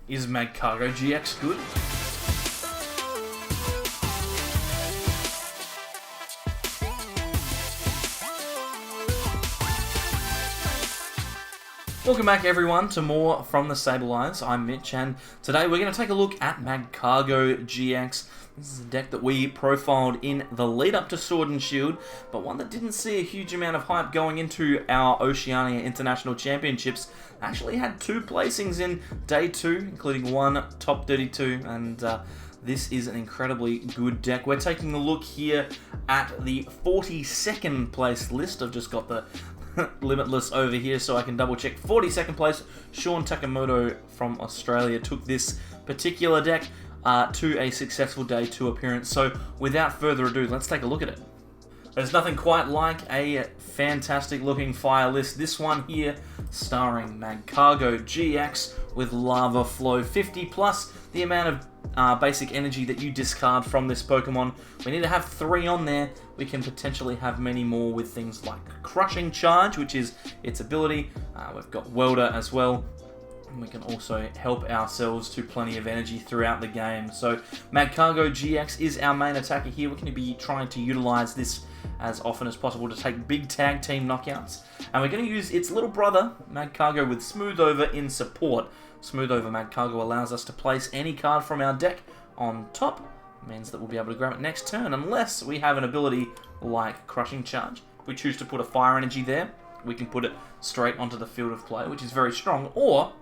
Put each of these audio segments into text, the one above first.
Is Magcargo-GX good? Welcome back everyone to more from the Sable Eyes. I'm Mitch, and today we're going to take a look at Magcargo-GX. This is a deck that we profiled in the lead up to Sword and Shield, but one that didn't see a huge amount of hype going into our Oceania International Championships. Actually had 2 placings in Day 2, including 1 top 32, and this is an incredibly good deck. We're taking a look here at the 42nd place list. I've just got the Limitless over here so I can double check. 42nd place, Sean Takamoto from Australia took this particular deck to a successful Day 2 appearance. So without further ado, let's take a look at it. There's nothing quite like a fantastic looking fire list. This one here starring Magcargo-GX with Lava Flow 50 plus the amount of basic energy that you discard from this Pokemon. We need to have 3 on there. We can potentially have many more with things like Crushing Charge, which is its ability. We've got Welder as well. And we can also help ourselves to plenty of energy throughout the game. So Magcargo-GX is our main attacker here. We're going to be trying to utilize this as often as possible to take big tag team knockouts. And we're going to use its little brother, Magcargo, with Smooth Over in support. Smooth Over Magcargo allows us to place any card from our deck on top. It means that we'll be able to grab it next turn, unless we have an ability like Crushing Charge. If we choose to put a Fire Energy there, we can put it straight onto the field of play, which is very strong. Or,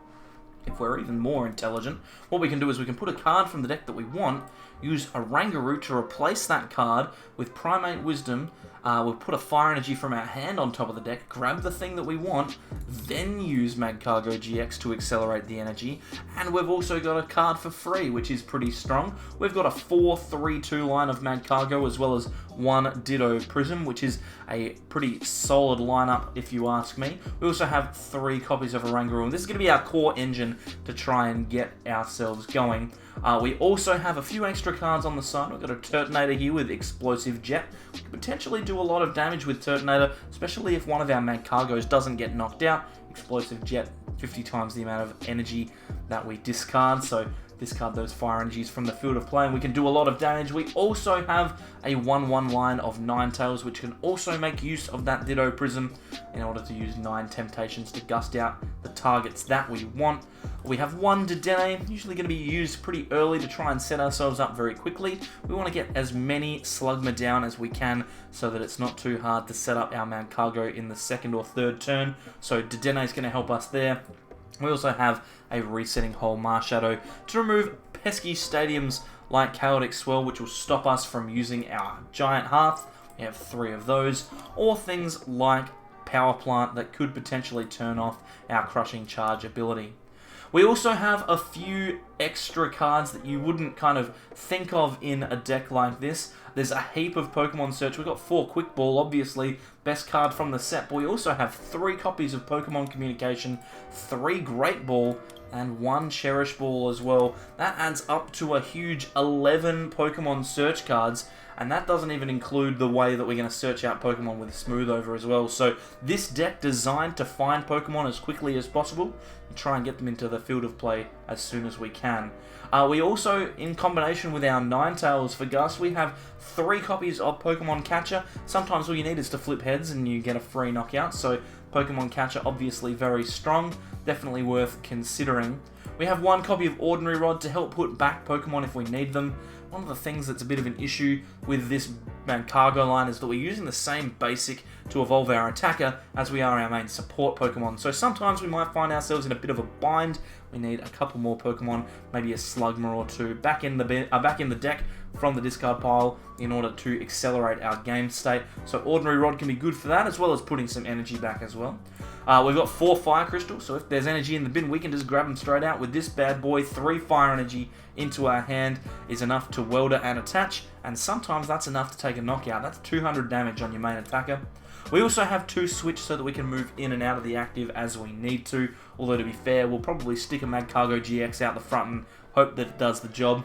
if we're even more intelligent, what we can do is we can put a card from the deck that we want, use Oranguru to replace that card with Primate Wisdom. We'll put a Fire Energy from our hand on top of the deck, grab the thing that we want, then use Magcargo-GX to accelerate the energy. And we've also got a card for free, which is pretty strong. We've got a 4-3-2 line of Magcargo, as well as 1 Ditto Prism, which is a pretty solid lineup if you ask me. We also have 3 copies of Oranguru, and this is going to be our core engine to try and get ourselves going. We also have a few extra cards on the side. We've got a Turtonator here with Explosive Jet. We can potentially do a lot of damage with Turtonator, especially if one of our Magcargos doesn't get knocked out. Explosive Jet, 50 times the amount of energy that we discard, so discard those Fire Energies from the field of play and we can do a lot of damage. We also have a 1-1 line of Ninetales, which can also make use of that Ditto Prism in order to use 9 Temptations to gust out the targets that we want. We have 1 Dedenne, usually going to be used pretty early to try and set ourselves up very quickly. We want to get as many Slugma down as we can so that it's not too hard to set up our Magcargo in the 2nd or 3rd turn. So Dedenne is going to help us there. We also have a Resetting Hole Marshadow to remove pesky stadiums like Chaotic Swell, which will stop us from using our Giant Hearth. We have 3 of those. Or things like Power Plant that could potentially turn off our Crushing Charge ability. We also have a few extra cards that you wouldn't kind of think of in a deck like this. There's a heap of Pokemon Search. We've got 4 Quick Ball, obviously, best card from the set. But we also have 3 copies of Pokemon Communication, 3 Great Ball, and 1 Cherish Ball as well. That adds up to a huge 11 Pokemon Search cards. And that doesn't even include the way that we're going to search out Pokemon with Smooth Over as well. So this deck designed to find Pokemon as quickly as possible and try and get them into the field of play as soon as we can. We also, in combination with our Ninetales for Gus, we have 3 copies of Pokémon Catcher. Sometimes all you need is to flip heads and you get a free knockout. So Pokémon Catcher, obviously very strong, definitely worth considering. We have 1 copy of Ordinary Rod to help put back Pokemon if we need them. One of the things that's a bit of an issue with this Magcargo line is that we're using the same basic to evolve our attacker as we are our main support Pokemon. So sometimes we might find ourselves in a bit of a bind. We need a couple more Pokemon, maybe a Slugma or 2, back in the deck from the discard pile in order to accelerate our game state. So Ordinary Rod can be good for that, as well as putting some energy back as well. We've got 4 Fire Crystals, so if there's energy in the bin, we can just grab them straight out with this bad boy. 3 Fire Energy into our hand is enough to welder and attach, and sometimes that's enough to take a knockout. That's 200 damage on your main attacker. We also have 2 Switch so that we can move in and out of the active as we need to, although to be fair, we'll probably stick a Magcargo-GX out the front and hope that it does the job.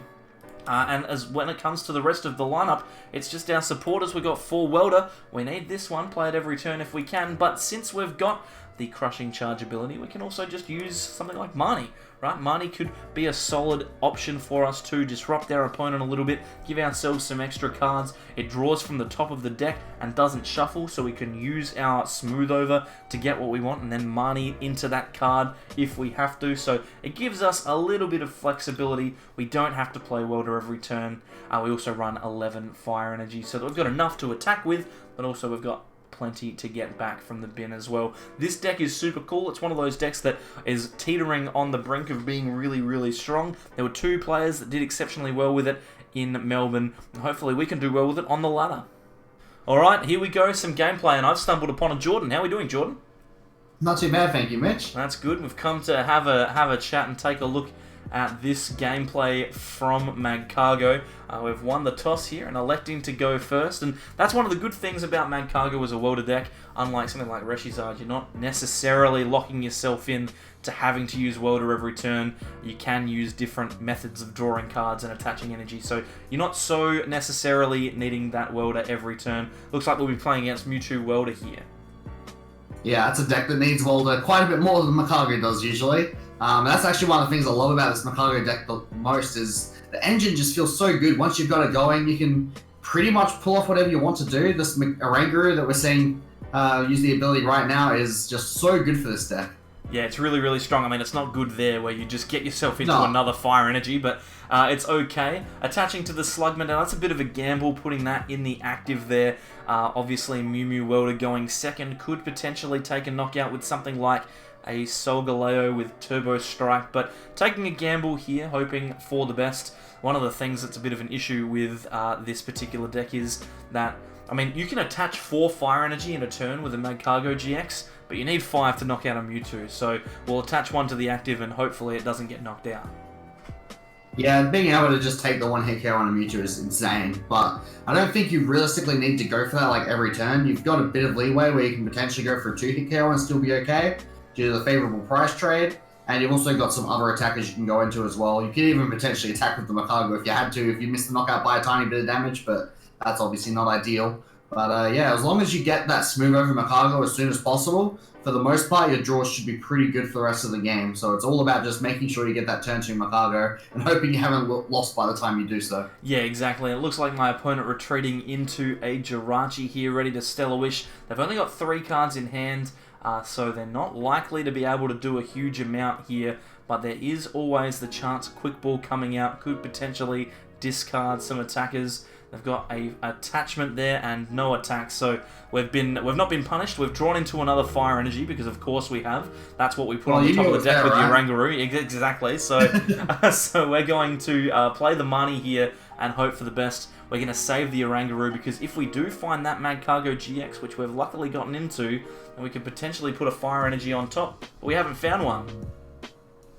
And as when it comes to the rest of the lineup, it's just our supporters. We've got 4 Welder. We need this one, play it every turn if we can, but since we've got the Crushing Charge ability, we can also just use something like Marnie, right? Marnie could be a solid option for us to disrupt our opponent a little bit, give ourselves some extra cards. It draws from the top of the deck and doesn't shuffle, so we can use our Smooth Over to get what we want, and then Marnie into that card if we have to. So it gives us a little bit of flexibility. We don't have to play Welder every turn. We also run 11 Fire Energy, so that we've got enough to attack with, but also we've got plenty to get back from the bin as well. This deck is super cool. It's one of those decks that is teetering on the brink of being really, really strong. There were 2 players that did exceptionally well with it in Melbourne, and hopefully we can do well with it on the ladder. Alright, here we go, some gameplay, and I've stumbled upon a Jordan. How are we doing, Jordan? Not too bad, thank you, Mitch. That's good. We've come to have a chat and take a look at this gameplay from Magcargo. We've won the toss here and electing to go first, and that's one of the good things about Magcargo as a Welder deck. Unlike something like Reshizard, you're not necessarily locking yourself in to having to use Welder every turn. You can use different methods of drawing cards and attaching energy, so you're not so necessarily needing that Welder every turn. Looks like we'll be playing against Mewtwo Welder here. Yeah, that's a deck that needs Welder quite a bit more than Magcargo does usually. That's actually one of the things I love about this Magcargo deck the most is the engine just feels so good. Once you've got it going, you can pretty much pull off whatever you want to do. This Oranguru that we're seeing use the ability right now is just so good for this deck. Yeah, it's really, really strong. I mean, it's not good there where you just get yourself into another Fire Energy, but it's okay. Attaching to the Slugma, now that's a bit of a gamble, putting that in the active there. Obviously, Mew Welder going second could potentially take a knockout with something like a Solgaleo with Turbo Strike, but taking a gamble here, hoping for the best. One of the things that's a bit of an issue with this particular deck is that, I mean, you can attach 4 Fire Energy in a turn with a Magcargo GX, but you need 5 to knock out a Mewtwo, so we'll attach 1 to the active and hopefully it doesn't get knocked out. Yeah, being able to just take the 1-hit KO on a Mewtwo is insane, but I don't think you realistically need to go for that like every turn. You've got a bit of leeway where you can potentially go for a 2-hit KO and still be okay due to the favourable price trade, and you've also got some other attackers you can go into as well. You could even potentially attack with the Magcargo if you had to, if you missed the knockout by a tiny bit of damage, but that's obviously not ideal. But yeah, as long as you get that Smooth Over Magcargo as soon as possible, for the most part, your draws should be pretty good for the rest of the game. So it's all about just making sure you get that turn 2 Magcargo and hoping you haven't lost by the time you do so. Yeah, exactly. It looks like my opponent retreating into a Jirachi here, ready to Stellar Wish. They've only got 3 cards in hand, so they're not likely to be able to do a huge amount here, but there is always the chance Quick Ball coming out could potentially discard some attackers. They've got a attachment there and no attacks, so we've not been punished. We've drawn into another Fire Energy because of course we have. That's what we put on the top of the deck with the Oranguru. Exactly. So so we're going to play the Marnie here and hope for the best. We're going to save the Oranguru because if we do find that Magcargo GX, which we've luckily gotten into, then we could potentially put a Fire Energy on top, but we haven't found one.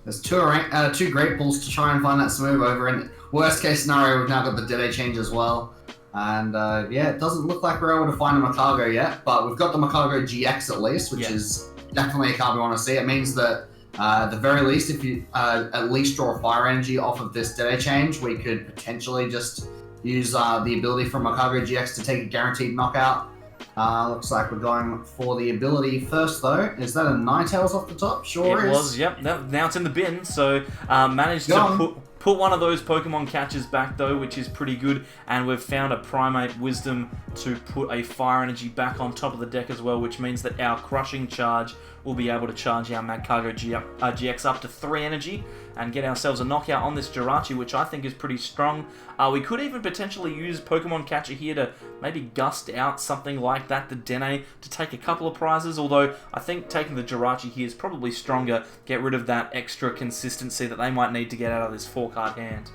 There's 2 Great Balls to try and find that Smooth Over, and worst case scenario, we've now got the Dedenne change as well. And yeah, it doesn't look like we're able to find a Magcargo yet, but we've got the Magcargo GX at least, which is definitely a card we want to see. It means that at the very least, if you at least draw a Fire Energy off of this Dedenne change, we could potentially just use the ability from Magcargo GX to take a guaranteed knockout. Looks like we're going for the ability first, though. Is that a Ninetales off the top? Sure is. It is. was, yep. Now it's in the bin, so managed to put one of those Pokemon Catchers back, though, which is pretty good. And we've found a Primate Wisdom to put a Fire Energy back on top of the deck as well, which means that our Crushing Charge will be able to charge our Magcargo GX up to 3 energy and get ourselves a knockout on this Jirachi, which I think is pretty strong. We could even potentially use Pokemon Catcher here to maybe gust out something like that, the Dedenne, to take a couple of prizes, although I think taking the Jirachi here is probably stronger, get rid of that extra consistency that they might need to get out of this 4-card hand.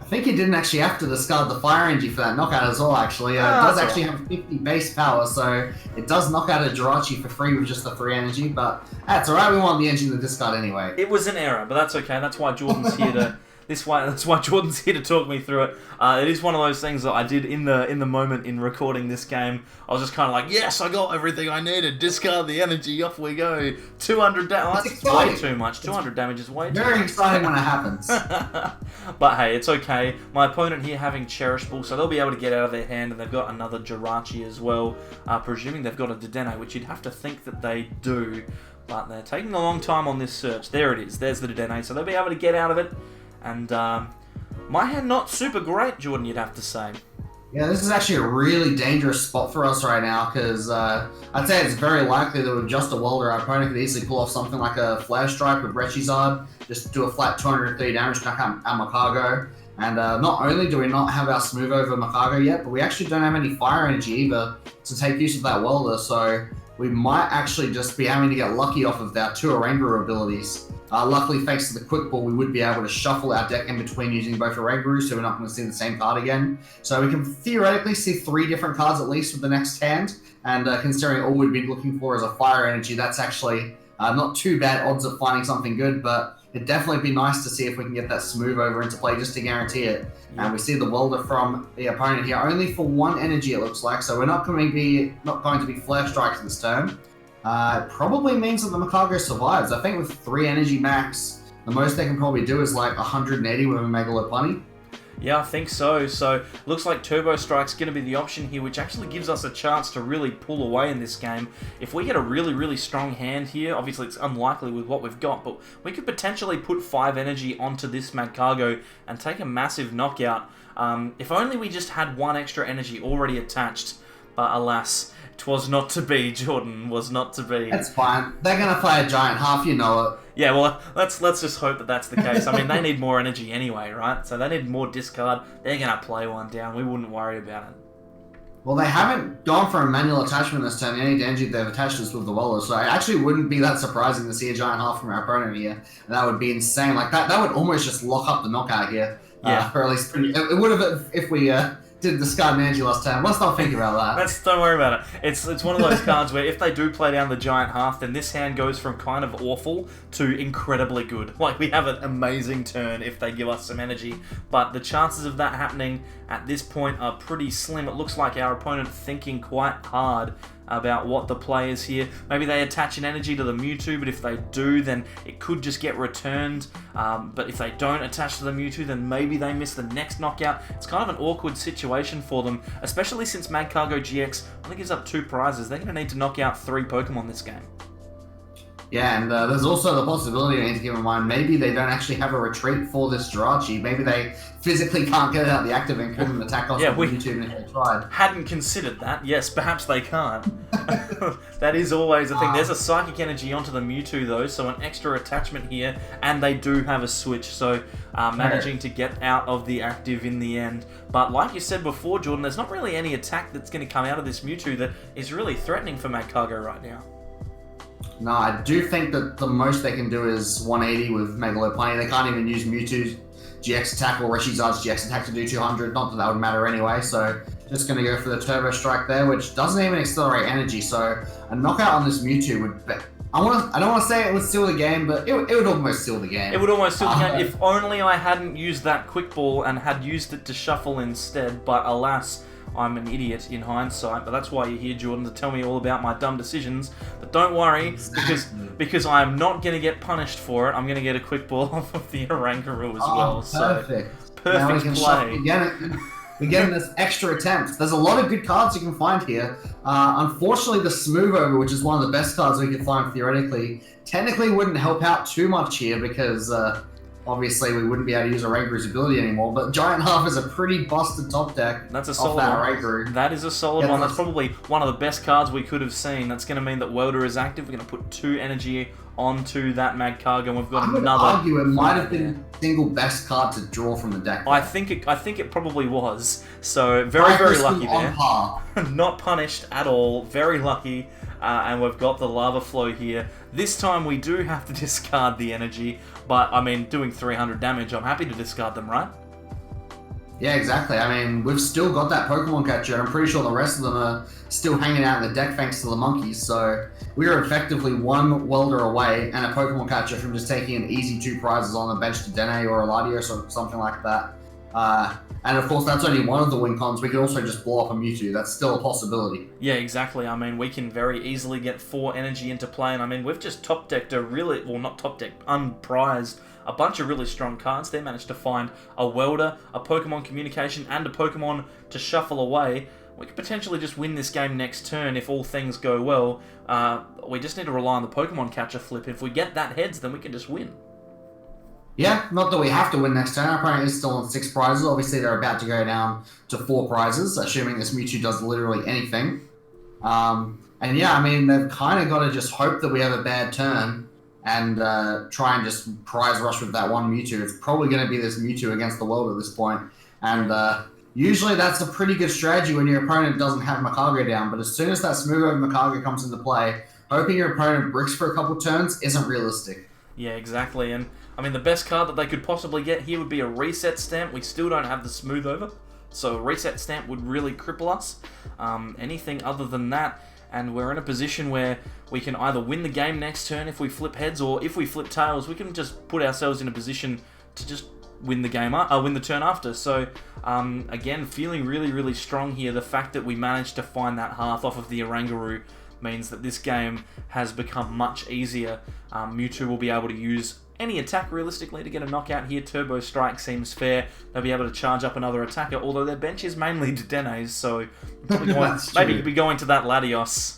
I think he didn't actually have to discard the Fire Energy for that knockout as well, actually. It does actually have 50 base power, so it does knock out a Jirachi for free with just the 3 energy, but that's alright, we want the engine to discard anyway. It was an error, but that's okay. That's why Jordan's here That's why Jordan's here to talk me through it. It is one of those things that I did in the moment in recording this game. I was just kind of like, yes, I got everything I needed. Discard the energy, off we go. 200 damage. That's way too much. 200 damage is way too much. Very exciting when it happens. But hey, it's okay. My opponent here having Cherish Ball, so they'll be able to get out of their hand, and they've got another Jirachi as well. Presuming they've got a Dedenne, which you'd have to think that they do. But they're taking a long time on this search. There it is. There's the Dedenne, so they'll be able to get out of it. And my hand not super great, Jordan, you'd have to say. Yeah, this is actually a really dangerous spot for us right now, because I'd say it's very likely that with just a Welder, our opponent could easily pull off something like a Flare Strike with Rechizard, just do a flat 230 damage, knock out our Magcargo. And not only do we not have our Smooth over Magcargo yet, but we actually don't have any Fire Energy either to take use of that Welder, so we might actually just be having to get lucky off of our 2 Oranguru abilities. Luckily, thanks to the Quick Ball, we would be able to shuffle our deck in between using both Oranguru, so we're not going to see the same card again. So we can theoretically see 3 different cards at least with the next hand, and considering all we've been looking for is a Fire Energy, that's actually not too bad odds of finding something good, but it'd definitely be nice to see if we can get that Smooth over into play just to guarantee it. Yep. And we see the Welder from the opponent here, only for 1 energy it looks like, so we're not going to be Flare Strikes this turn. It probably means that the Magcargo survives. I think with 3 energy max, the most they can probably do is like 180 with a Megalopunny. Yeah, I think so. So, looks like Turbo Strike's going to be the option here, which actually gives us a chance to really pull away in this game. If we get a really, really strong hand here, obviously it's unlikely with what we've got, but we could potentially put 5 energy onto this Magcargo and take a massive knockout. If only we just had 1 extra energy already attached, but alas, 'twas not to be, Jordan, was not to be. That's fine. They're going to play a Giant Hearth, you know it. Yeah, well, let's just hope that that's the case. I mean, they need more energy anyway, right? So they need more discard. They're going to play one down. We wouldn't worry about it. Well, they haven't gone for a manual attachment this turn. The only energy they've attached is with the Welder, so it actually wouldn't be that surprising to see a Giant Hearth from our opponent here. And that would be insane. Like, that would almost just lock up the knockout here. Yeah. Or at least, it would have if we did discard an energy last time. Let's not think about that. Don't worry about it. It's one of those cards where if they do play down the Giant Hearth, then this hand goes from kind of awful to incredibly good. Like, we have an amazing turn if they give us some energy, but the chances of that happening at this point are pretty slim. It looks like our opponent thinking quite hard about what the play is here. Maybe they attach an energy to the Mewtwo, but if they do, then it could just get returned. But if they don't attach to the Mewtwo, then maybe they miss the next knockout. It's kind of an awkward situation for them, especially since Magcargo GX only gives up 2 prizes. They're going to need to knock out 3 Pokemon this game. Yeah, and there's also the possibility I need to keep in mind, maybe they don't actually have a retreat for this Jirachi. Maybe they physically can't get it out the active and couldn't attack us with YouTube if they tried. Hadn't considered that. Yes, perhaps they can't. That is always a thing. There's a Psychic Energy onto the Mewtwo though, so an extra attachment here, and they do have a switch, so managing to get out of the active in the end. But like you said before, Jordan, there's not really any attack that's going to come out of this Mewtwo that is really threatening for Magcargo right now. No, I do think that the most they can do is 180 with Megalopunny. They can't even use Mewtwo's GX attack or Reshizard's GX attack to do 200. Not that that would matter anyway, so just going to go for the Turbo Strike there, which doesn't even accelerate energy. So a knockout on this Mewtwo would be... I don't want to say it would steal the game, but it would almost steal the game. It would almost steal the game if only I hadn't used that Quick Ball and had used it to shuffle instead, but alas, I'm an idiot in hindsight, but that's why you're here, Jordan, to tell me all about my dumb decisions. But don't worry, because I'm not going to get punished for it. I'm going to get a Quick Ball off of the Oranguru as well. Perfect. So, perfect play. We're getting this extra attempt. There's a lot of good cards you can find here. Unfortunately, the Smooth Over, which is one of the best cards we could find theoretically, technically wouldn't help out too much here because... obviously, we wouldn't be able to use Oranguru's ability anymore, but Giant Hearth is a pretty busted top deck. That's a solid one. That is a solid one. That's probably one of the best cards we could have seen. That's going to mean that Welder is active. We're going to put 2 energy onto that Magcargo, and we've got another. I would argue it might have been the single best card to draw from the deck. I think it probably was. So very lucky there. Not punished at all. Very lucky. And we've got the Lava Flow here. This time we do have to discard the energy, but I mean, doing 300 damage, I'm happy to discard them, right? Yeah, exactly. I mean, we've still got that Pokemon Catcher, and I'm pretty sure the rest of them are still hanging out in the deck thanks to the monkeys. So we are effectively one Welder away and a Pokemon Catcher from just taking an easy 2 prizes on the bench to Dedenne or a Latios or something like that. And of course, that's only one of the win cons. We could also just blow up a Mewtwo. That's still a possibility. Yeah, exactly. I mean, we can very easily get 4 energy into play, and I mean, we've just top decked a really, well, not top decked, unprized a bunch of really strong cards. They managed to find a Welder, a Pokemon Communication, and a Pokemon to shuffle away. We could potentially just win this game next turn if all things go well. We just need to rely on the Pokemon Catcher flip. If we get that heads, then we can just win. Yeah, not that we have to win next turn. Our opponent is still on 6 prizes. Obviously, they're about to go down to 4 prizes, assuming this Mewtwo does literally anything. And yeah, I mean, they've kind of got to just hope that we have a bad turn and try and just prize rush with that one Mewtwo. It's probably going to be this Mewtwo against the world at this point. And usually that's a pretty good strategy when your opponent doesn't have Magcargo down. But as soon as that smooth over Magcargo comes into play, hoping your opponent bricks for a couple turns isn't realistic. Yeah, exactly. And I mean, the best card that they could possibly get here would be a reset stamp. We still don't have the smooth over, so a reset stamp would really cripple us. Anything other than that, and we're in a position where we can either win the game next turn if we flip heads, or if we flip tails, we can just put ourselves in a position to just win the game, win the turn after. So again, feeling really, really strong here. The fact that we managed to find that hearth off of the Oranguru means that this game has become much easier. Mewtwo will be able to use any attack realistically to get a knockout here. Turbo Strike seems fair. They'll be able to charge up another attacker, although their bench is mainly Dedenne's, so maybe you'd be going to that Latios.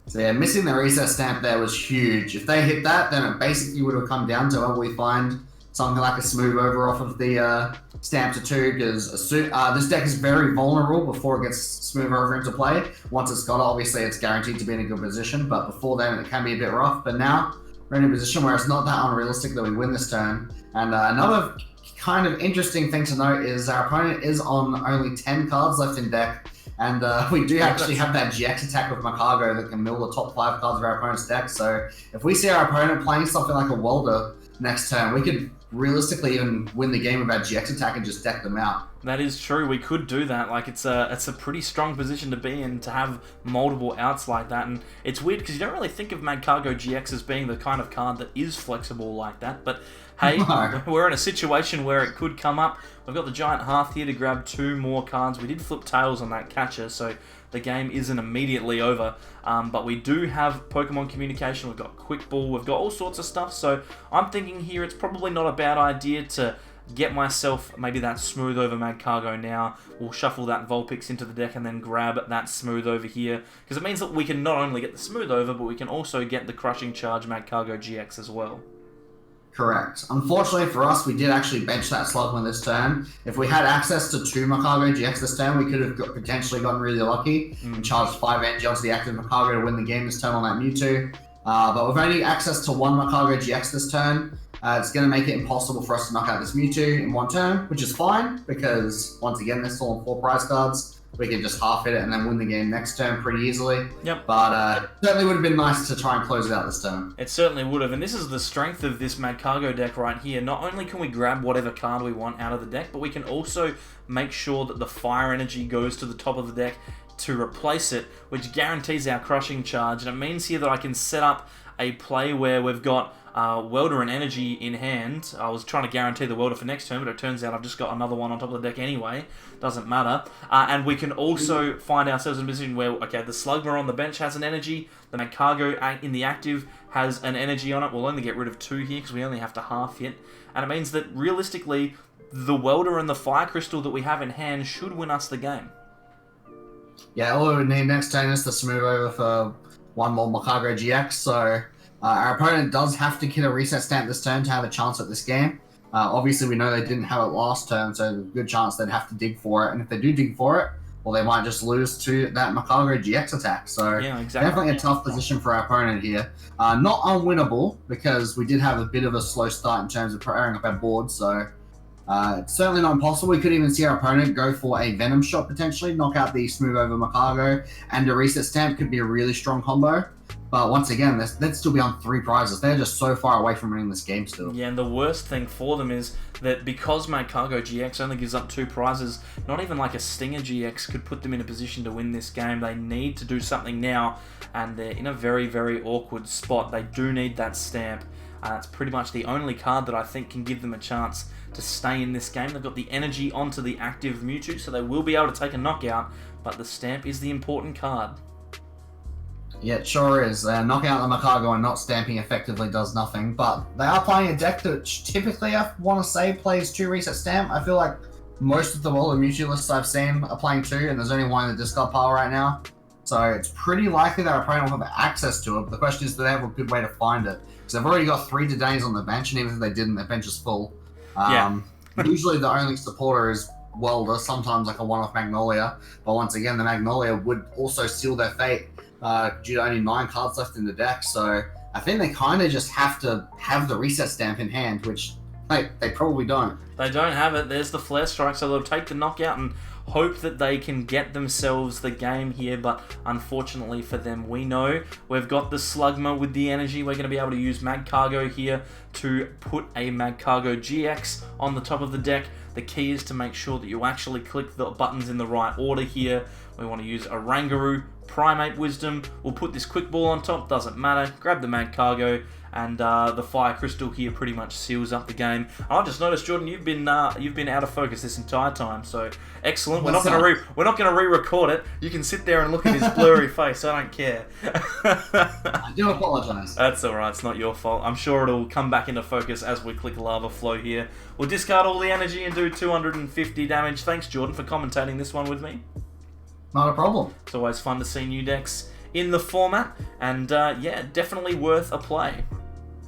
So yeah, missing the reset stamp there was huge. If they hit that, then it basically would have come down to whether we find something like a smooth over off of the stamp to 2, because this deck is very vulnerable before it gets smooth over into play. Once it's got it, obviously it's guaranteed to be in a good position, but before then it can be a bit rough. But now we're in a position where it's not that unrealistic that we win this turn. And another kind of interesting thing to note is our opponent is on only 10 cards left in deck, and we do actually have that GX attack with Magcargo that can mill the top 5 cards of our opponent's deck. So if we see our opponent playing something like a Welder next turn, we could realistically even win the game with our GX attack and just deck them out. That is true. We could do that. Like, it's a pretty strong position to be in, to have multiple outs like that. And it's weird because you don't really think of Magcargo GX as being the kind of card that is flexible like that. But hey, we're in a situation where it could come up. We've got the Giant Hearth here to grab 2 more cards. We did flip tails on that catcher, so the game isn't immediately over. But we do have Pokemon Communication. We've got Quick Ball. We've got all sorts of stuff. So I'm thinking here it's probably not a bad idea to get myself maybe that smooth over Magcargo now. We'll shuffle that Vulpix into the deck and then grab that smooth over here, because it means that we can not only get the smooth over, but we can also get the crushing charge Magcargo GX as well. Correct. Unfortunately for us, we did actually bench that Slugma this turn. If we had access to 2 Magcargo GX this turn, we could have potentially gotten really lucky and charged 5 energy onto the active Magcargo to win the game this turn on that Mewtwo. But with only access to 1 Magcargo GX this turn, it's going to make it impossible for us to knock out this Mewtwo in 1 turn, which is fine, because once again, they're still on 4 prize cards. We can just half hit it and then win the game next turn pretty easily. Yep. But certainly would have been nice to try and close it out this turn. It certainly would have, and this is the strength of this Magcargo deck right here. Not only can we grab whatever card we want out of the deck, but we can also make sure that the fire energy goes to the top of the deck to replace it, which guarantees our crushing charge. And it means here that I can set up a play where we've got Welder and Energy in hand. I was trying to guarantee the Welder for next turn, but it turns out I've just got another one on top of the deck anyway. Doesn't matter. And we can also find ourselves in a position where, okay, the Slugma on the bench has an energy, the Magcargo in the active has an energy on it. We'll only get rid of 2 here because we only have to half hit. And it means that realistically, the Welder and the Fire Crystal that we have in hand should win us the game. Yeah, all we would need next turn is to smooth over for 1 more Magcargo GX, so our opponent does have to get a reset stamp this turn to have a chance at this game. Obviously, we know they didn't have it last turn, so there's a good chance they'd have to dig for it. And if they do dig for it, well, they might just lose to that Magcargo GX attack. So yeah, exactly. Definitely a tough position for our opponent here. Not unwinnable, because we did have a bit of a slow start in terms of preparing up our board. So It's certainly not impossible. We could even see our opponent go for a Venom Shot potentially, knock out the Smooth over Magcargo, and a Reset Stamp could be a really strong combo. But once again, they'd still be on 3 prizes. They're just so far away from winning this game still. Yeah, and the worst thing for them is that because Magcargo GX only gives up 2 prizes, not even like a Stinger GX could put them in a position to win this game. They need to do something now, and they're in a very, very awkward spot. They do need that stamp. It's pretty much the only card that I think can give them a chance to stay in this game. They've got the energy onto the active Mewtwo, so they will be able to take a knockout, but the stamp is the important card. Yeah, it sure is. Knocking out the Magcargo and not stamping effectively does nothing, but they are playing a deck that typically, I want to say, plays 2 Reset Stamp. I feel like most of the Welder Mewtwo lists I've seen are playing 2, and there's only 1 in the discard pile right now. So it's pretty likely that our opponent will have access to it, but the question is, do they have a good way to find it? Because they've already got 3 Dedennes on the bench, and even if they didn't, their bench is full. Usually the only supporter is Welder, sometimes like a one-off Magnolia, but once again, the Magnolia would also seal their fate due to only 9 cards left in the deck, so I think they kind of just have to have the Reset Stamp in hand, which they probably don't. They don't have it. There's the Flare Strike, so they'll take the knockout and hope that they can get themselves the game here, but unfortunately for them, we know we've got the Slugma with the energy. We're going to be able to use Magcargo here to put a Magcargo GX on the top of the deck. The key is to make sure that you actually click the buttons in the right order here. We want to use Oranguru, Primate Wisdom. We'll put this Quick Ball on top, doesn't matter. Grab the Magcargo, and the Fire Crystal here pretty much seals up the game. I just noticed, Jordan, you've been out of focus this entire time, so excellent. We're not going to re-record it. You can sit there and look at his blurry face. I don't care. I do apologize. That's all right. It's not your fault. I'm sure it'll come back into focus as we click Lava Flow here. We'll discard all the energy and do 250 damage. Thanks, Jordan, for commentating this one with me. Not a problem. It's always fun to see new decks in the format, and yeah, definitely worth a play.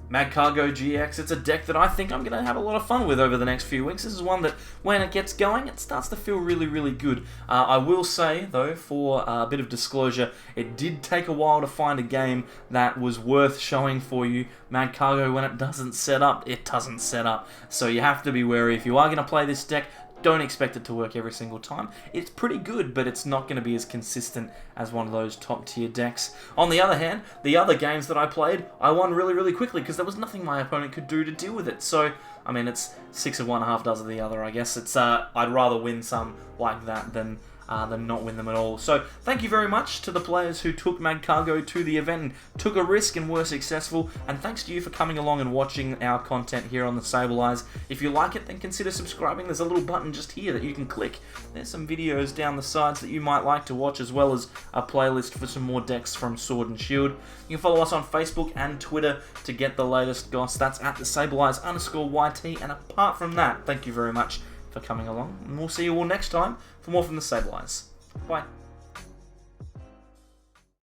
Magcargo GX, it's a deck that I think I'm going to have a lot of fun with over the next few weeks. This is one that, when it gets going, it starts to feel really, really good. I will say, though, for a bit of disclosure, it did take a while to find a game that was worth showing for you. Magcargo, when it doesn't set up, it doesn't set up. So you have to be wary. If you are going to play this deck, don't expect it to work every single time. It's pretty good, but it's not going to be as consistent as one of those top tier decks. On the other hand, the other games that I played, I won really, really quickly because there was nothing my opponent could do to deal with it. So, I mean, it's 6 of one, half dozen of the other, I guess. It's I'd rather win some like that than not win them at all. So thank you very much to the players who took Magcargo to the event and took a risk and were successful, and thanks to you for coming along and watching our content here on the Sable Eyes. If you like it, then consider subscribing. There's a little button just here that you can click. There's some videos down the sides that you might like to watch, as well as a playlist for some more decks from Sword and Shield. You can follow us on Facebook and Twitter to get the latest goss. That's at the SableEyes_YT, and apart from that, thank you very much for coming along, and we'll see you all next time for more from the Sable Eyes. Bye.